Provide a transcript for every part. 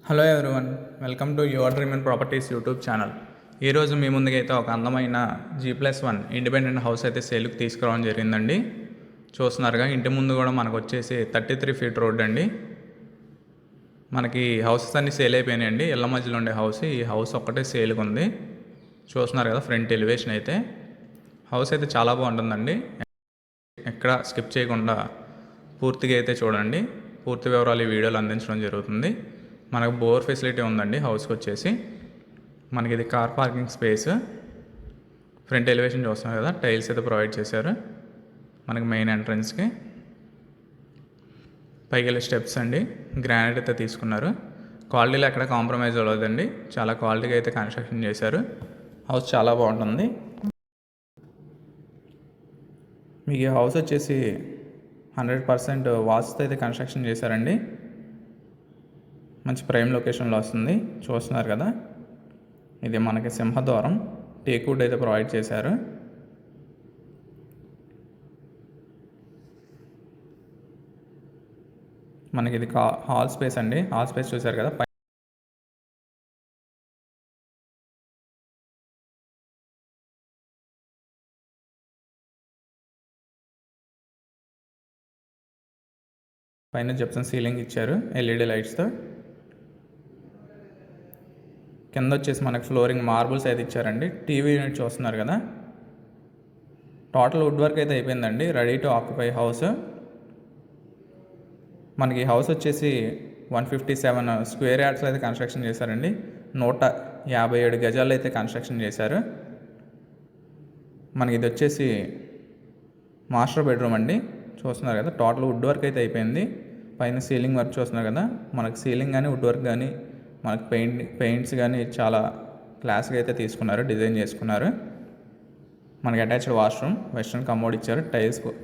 Hello everyone, welcome to your dream and properties YouTube channel. ఈరోజు మీ ముందుకైతే ఒక అందమైన G+1 ఇండిపెండెంట్ హౌస్ అయితే సేల్కి తీసుకురావడం జరిగిందండి. చూస్తున్నారుగా, ఇంటి ముందు కూడా మనకు వచ్చేసి 33 ఫీట్ రోడ్ అండి. మనకి హౌసెస్ అన్నీ సేల్ అయిపోయినాయండి. ఇళ్ళ మధ్యలో ఉండే హౌస్, ఈ హౌస్ ఒక్కటే సేల్కి ఉంది. చూస్తున్నారు కదా ఫ్రంట్ ఎలివేషన్ అయితే. హౌస్ అయితే చాలా బాగుంటుందండి. ఎక్కడ స్కిప్ చేయకుండా పూర్తిగా అయితే చూడండి. పూర్తి వివరాలు ఈ వీడియోలో అందించడం జరుగుతుంది. మనకు బోర్ ఫెసిలిటీ ఉందండి హౌస్కి వచ్చేసి. మనకి ఇది car parking space. Front elevation చూస్తున్నాం కదా, టైల్స్ అయితే ప్రొవైడ్ చేశారు మనకి మెయిన్ ఎంట్రన్స్కి. పైకి వెళ్ళే స్టెప్స్ అండి, గ్రానైట్ అయితే తీసుకున్నారు. క్వాలిటీలో ఎక్కడ కాంప్రమైజ్ అవ్వలేదండి. చాలా క్వాలిటీగా అయితే కన్స్ట్రక్షన్ చేశారు. హౌస్ చాలా బాగుంటుంది. మీకు ఈ హౌస్ వచ్చేసి 100% వాస్తుతో అయితే కన్స్ట్రక్షన్ చేశారండి. మంచి ప్రైమ్ లొకేషన్లో వస్తుంది. చూస్తున్నారు కదా, ఇది మనకి సింహద్వారం. టేక్వుడ్ అయితే ప్రొవైడ్ చేశారు. మనకి ఇది హాల్ స్పేస్ అండి. హాల్ స్పేస్ చూశారు కదా, పైన జిప్సమ్ సీలింగ్ ఇచ్చారు ఎల్ఈడి లైట్స్తో. కింద వచ్చేసి మనకి ఫ్లోరింగ్ మార్బుల్స్ అయితే ఇచ్చారండి. టీవీ యూనిట్ చూస్తున్నారు కదా, టోటల్ వుడ్ వర్క్ అయితే అయిపోయిందండి. Ready to occupy house. మనకి హౌస్ వచ్చేసి 157 స్క్వేర్ యార్డ్స్లో అయితే కన్స్ట్రక్షన్ చేశారండి. 157 గజాల్లో అయితే కన్స్ట్రక్షన్ చేశారు. మనకి ఇది వచ్చేసి మాస్టర్ బెడ్రూమ్ అండి. చూస్తున్నారు కదా, టోటల్ వుడ్ వర్క్ అయితే అయిపోయింది. పైన సీలింగ్ వర్క్ చూస్తున్నారు కదా, మనకి సీలింగ్ కానీ వుడ్ వర్క్ కానీ మనకి పెయింట్స్ కానీ చాలా క్లాస్గా అయితే తీసుకున్నారు, డిజైన్ చేసుకున్నారు. మనకి అటాచ్డ్ వాష్రూమ్, వెస్ట్రన్ కమోడ్ ఇచ్చారు.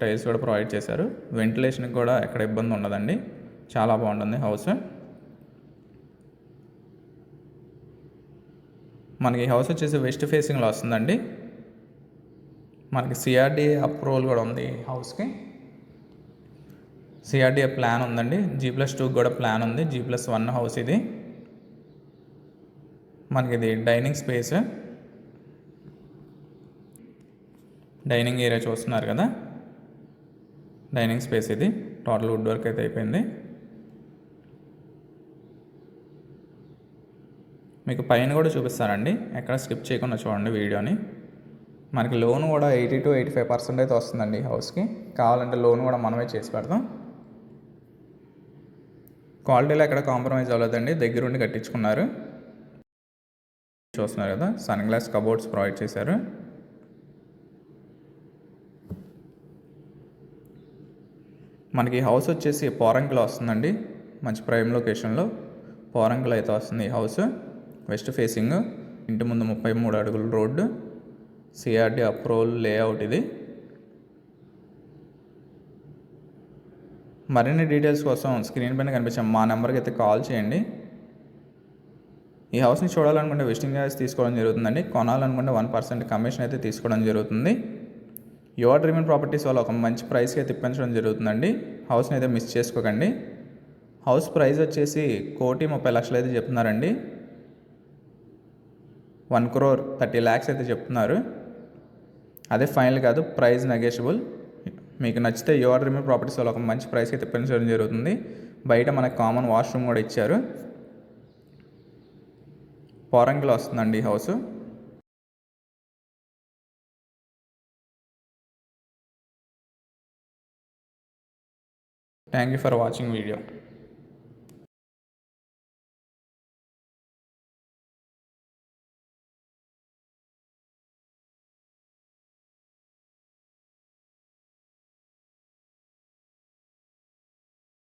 టైల్స్ కూడా ప్రొవైడ్ చేశారు. వెంటిలేషన్కి కూడా ఎక్కడ ఇబ్బంది ఉండదండి. చాలా బాగుంటుంది హౌస్. మనకి హౌస్ వచ్చేసి వెస్ట్ ఫేసింగ్లో వస్తుందండి. మనకి సిఆర్డిఏ అప్రూవల్ కూడా ఉంది హౌస్కి. సిఆర్డిఏ ప్లాన్ ఉందండి. G+2 కూడా ప్లాన్ ఉంది. G+1 హౌస్ ఇది. మనకి ఇది డైనింగ్ స్పేస్, డైనింగ్ ఏరియా చూస్తున్నారు కదా, డైనింగ్ స్పేస్ ఇది. టోటల్ వుడ్ వర్క్ అయితే అయిపోయింది. మీకు పైన కూడా చూపిస్తానండి, ఎక్కడ స్కిప్ చేయకుండా చూడండి వీడియోని. మనకి లోన్ కూడా 80 to 85% అయితే వస్తుందండి హౌస్కి. కావాలంటే లోన్ కూడా మనమే చేసి పెడతాం. క్వాలిటీలో ఎక్కడ కాంప్రమైజ్ అవ్వలేదండి. దగ్గరుండి కట్టించుకున్నారు. చూస్తున్నారు కదా, సన్ గ్లాస్ కబోర్డ్స్ ప్రొవైడ్ చేశారు. మనకి హౌస్ వచ్చేసి పోరంకిలో వస్తుందండి. మంచి ప్రైమ్ లొకేషన్లో పోరంకిలో అయితే వస్తుంది ఈ హౌస్. వెస్ట్ ఫేసింగ్, ఇంటి ముందు 33 అడుగుల రోడ్డు, సిఆర్డి అప్రూవల్ లేఅవుట్ ఇది. మరిన్ని డీటెయిల్స్ కోసం స్క్రీన్ పైన కనిపించే మా నెంబర్కి అయితే కాల్ చేయండి. ఈ హౌస్ని చూడాలనుకుంటే విజిటింగ్ ఛార్జ్ తీసుకోవడం జరుగుతుందండి. కొనాలనుకుంటే 1% కమిషన్ అయితే తీసుకోవడం జరుగుతుంది. యువర్ డ్రీమ్ అండ్ ప్రాపర్టీస్ వాళ్ళు ఒక మంచి ప్రైస్కి అయితే ఇప్పించడం జరుగుతుందండి. హౌస్ని అయితే మిస్ చేసుకోకండి. హౌస్ ప్రైస్ వచ్చేసి 1,30,00,000 అయితే చెప్తున్నారండి. 1,30,00,000 అయితే చెప్తున్నారు. అదే ఫైనల్ కాదు, ప్రైస్ నెగోషియబుల్. మీకు నచ్చితే యువర్ డ్రీమ్ అండ్ ప్రాపర్టీస్ వాళ్ళు ఒక మంచి ప్రైస్కి అయితే ఇప్పించడం జరుగుతుంది. బయట మనకు కామన్ వాష్రూమ్ కూడా ఇచ్చారు. పోరంకిలో వస్తుందండి house. Thank you for watching video.